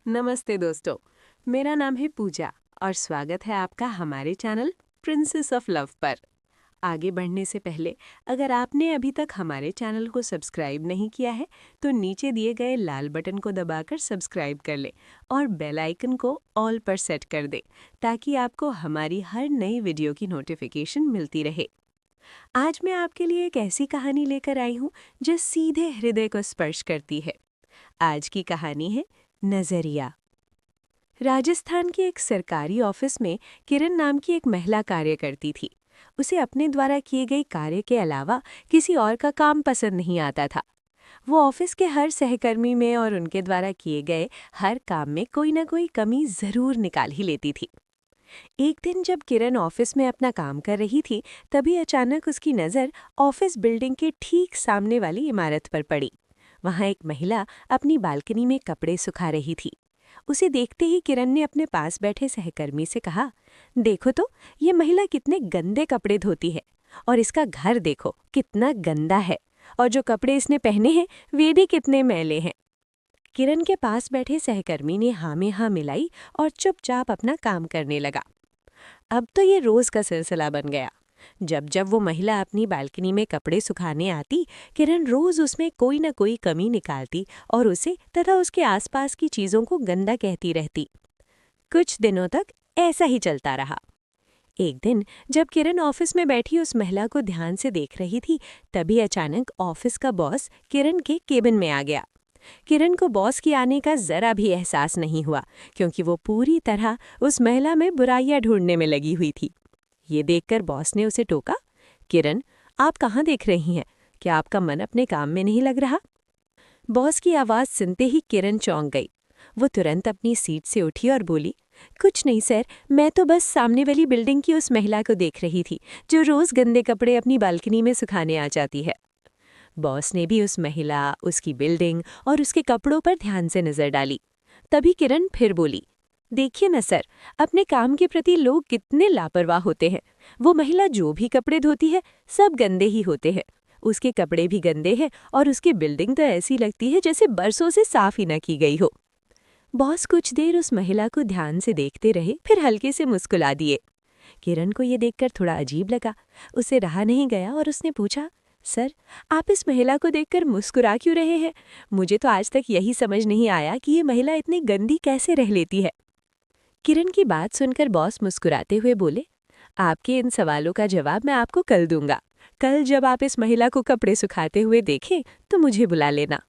नमस्ते दोस्तों, मेरा नाम है पूजा और स्वागत है आपका हमारे चैनल प्रिंसेस ऑफ लव पर। आगे बढ़ने से पहले अगर आपने अभी तक हमारे चैनल को सब्सक्राइब नहीं किया है तो नीचे दिए गए लाल बटन को दबाकर सब्सक्राइब कर ले और बेल आइकन को ऑल पर सेट कर दे ताकि आपको हमारी हर नई वीडियो की नोटिफिकेशन मिलती रहे। आज मैं आपके लिए एक ऐसी कहानी लेकर आई हूँ जो सीधे हृदय को स्पर्श करती है। आज की कहानी है नजरिया। राजस्थान के एक सरकारी ऑफिस में किरण नाम की एक महिला कार्य करती थी। उसे अपने द्वारा किए गए कार्य के अलावा किसी और का काम पसंद नहीं आता था। वो ऑफिस के हर सहकर्मी में और उनके द्वारा किए गए हर काम में कोई ना कोई कमी जरूर निकाल ही लेती थी। एक दिन जब किरण ऑफिस में अपना काम कर रही थी, तभी अचानक उसकी नज़र ऑफिस बिल्डिंग के ठीक सामने वाली इमारत पर पड़ी। वहां एक महिला अपनी बालकनी में कपड़े सुखा रही थी। उसे देखते ही किरण ने अपने पास बैठे सहकर्मी से कहा, देखो तो ये महिला कितने गंदे कपड़े धोती है और इसका घर देखो कितना गंदा है और जो कपड़े इसने पहने हैं वे भी कितने मैले हैं। किरण के पास बैठे सहकर्मी ने हाँ में हाँ मिलाई और चुपचाप अपना काम करने लगा। अब तो ये रोज का सिलसिला बन गया। जब जब वो महिला अपनी बालकनी में कपड़े सुखाने आती, किरण रोज उसमें कोई न कोई कमी निकालती और उसे तथा उसके आसपास की चीजों को गंदा कहती रहती। कुछ दिनों तक ऐसा ही चलता रहा। एक दिन जब किरण ऑफिस में बैठी उस महिला को ध्यान से देख रही थी, तभी अचानक ऑफिस का बॉस किरण के केबिन में आ गया। किरण को बॉस के आने का जरा भी एहसास नहीं हुआ, क्योंकि वो पूरी तरह उस महिला में बुराइयां ढूंढने में लगी हुई थी। ये देखकर बॉस ने उसे टोका, किरण, आप कहाँ देख रही हैं? क्या आपका मन अपने काम में नहीं लग रहा? बॉस की आवाज़ सुनते ही किरण चौंक गई। वो तुरंत अपनी सीट से उठी और बोली, कुछ नहीं सर, मैं तो बस सामने वाली बिल्डिंग की उस महिला को देख रही थी जो रोज़ गंदे कपड़े अपनी बालकनी में सुखाने आ जाती है। बॉस ने भी उस महिला, उसकी बिल्डिंग और उसके कपड़ों पर ध्यान से नजर डाली। तभी किरण फिर बोली, देखिए न सर, अपने काम के प्रति लोग कितने लापरवाह होते हैं। वो महिला जो भी कपड़े धोती है सब गंदे ही होते हैं। उसके कपड़े भी गंदे हैं और उसकी बिल्डिंग तो ऐसी लगती है जैसे बरसों से साफ ही न की गई हो। बॉस कुछ देर उस महिला को ध्यान से देखते रहे, फिर हल्के से मुस्कुरा दिए। किरण को ये देखकर थोड़ा अजीब लगा। उसे रहा नहीं गया और उसने पूछा, सर, आप इस महिला को देखकर मुस्कुरा क्यों रहे हैं? मुझे तो आज तक यही समझ नहीं आया कि ये महिला इतनी गंदी कैसे रह लेती है। किरण की बात सुनकर बॉस मुस्कुराते हुए बोले, आपके इन सवालों का जवाब मैं आपको कल दूंगा। कल जब आप इस महिला को कपड़े सुखाते हुए देखें तो मुझे बुला लेना।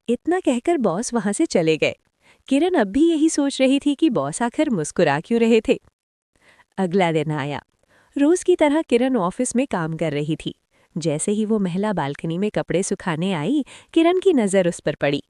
इतना कहकर बॉस वहां से चले गए। किरण अब भी यही सोच रही थी कि बॉस आखिर मुस्कुरा क्यों रहे थे। अगला दिन आया। रोज की तरह किरण ऑफिस में काम कर रही थी। जैसे ही वो महिला बालकनी में कपड़े सुखाने आई, किरण की नज़र उस पर पड़ी।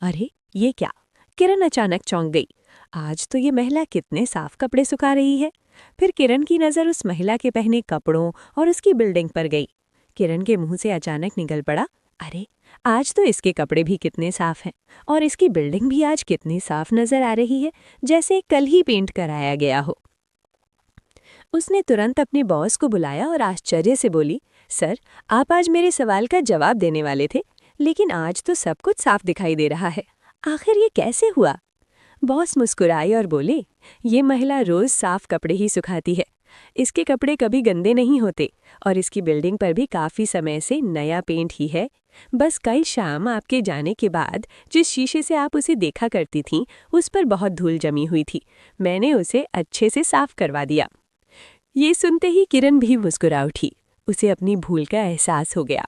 अरे ये क्या? किरण अचानक चौंक गई। आज तो ये महिला कितने साफ कपड़े सुखा रही है। फिर किरण की नज़र उस महिला के पहने कपड़ों और उसकी बिल्डिंग पर गई। किरण के मुंह से अचानक निकल पड़ा, अरे आज तो इसके कपड़े भी कितने साफ हैं और इसकी बिल्डिंग भी आज कितनी साफ नजर आ रही है, जैसे कल ही पेंट कराया गया हो। उसने तुरंत अपने बॉस को बुलाया और आश्चर्य से बोली, सर, आप आज मेरे सवाल का जवाब देने वाले थे, लेकिन आज तो सब कुछ साफ दिखाई दे रहा है। आखिर ये कैसे हुआ? बॉस मुस्कुराए और बोले, ये महिला रोज साफ कपड़े ही सुखाती है। इसके कपड़े कभी गंदे नहीं होते और इसकी बिल्डिंग पर भी काफ़ी समय से नया पेंट ही है। बस कल शाम आपके जाने के बाद जिस शीशे से आप उसे देखा करती थीं, उस पर बहुत धूल जमी हुई थी। मैंने उसे अच्छे से साफ करवा दिया। ये सुनते ही किरण भी मुस्कुरा उठी। उसे अपनी भूल का एहसास हो गया।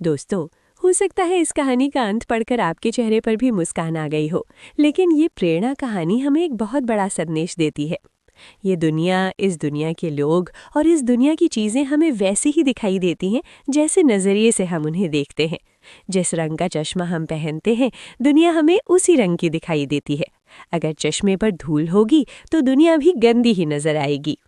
दोस्तों, हो सकता है इस कहानी का अंत पढ़कर आपके चेहरे पर भी मुस्कान आ गई हो, लेकिन ये प्रेरणा कहानी हमें एक बहुत बड़ा संदेश देती है। ये दुनिया, इस दुनिया के लोग और इस दुनिया की चीज़ें हमें वैसे ही दिखाई देती हैं जैसे नज़रिए से हम उन्हें देखते हैं। जिस रंग का चश्मा हम पहनते हैं, दुनिया हमें उसी रंग की दिखाई देती है। अगर चश्मे पर धूल होगी तो दुनिया भी गंदी ही नजर आएगी।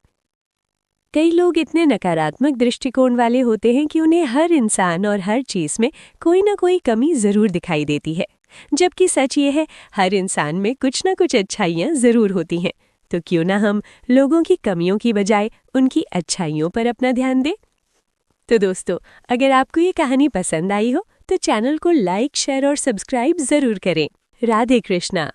कई लोग इतने नकारात्मक दृष्टिकोण वाले होते हैं कि उन्हें हर इंसान और हर चीज़ में कोई ना कोई कमी ज़रूर दिखाई देती है, जबकि सच ये है, हर इंसान में कुछ ना कुछ अच्छाइयाँ ज़रूर होती हैं। तो क्यों ना हम लोगों की कमियों की बजाय उनकी अच्छाइयों पर अपना ध्यान दें। तो दोस्तों, अगर आपको ये कहानी पसंद आई हो तो चैनल को लाइक, शेयर और सब्सक्राइब ज़रूर करें। राधे कृष्णा।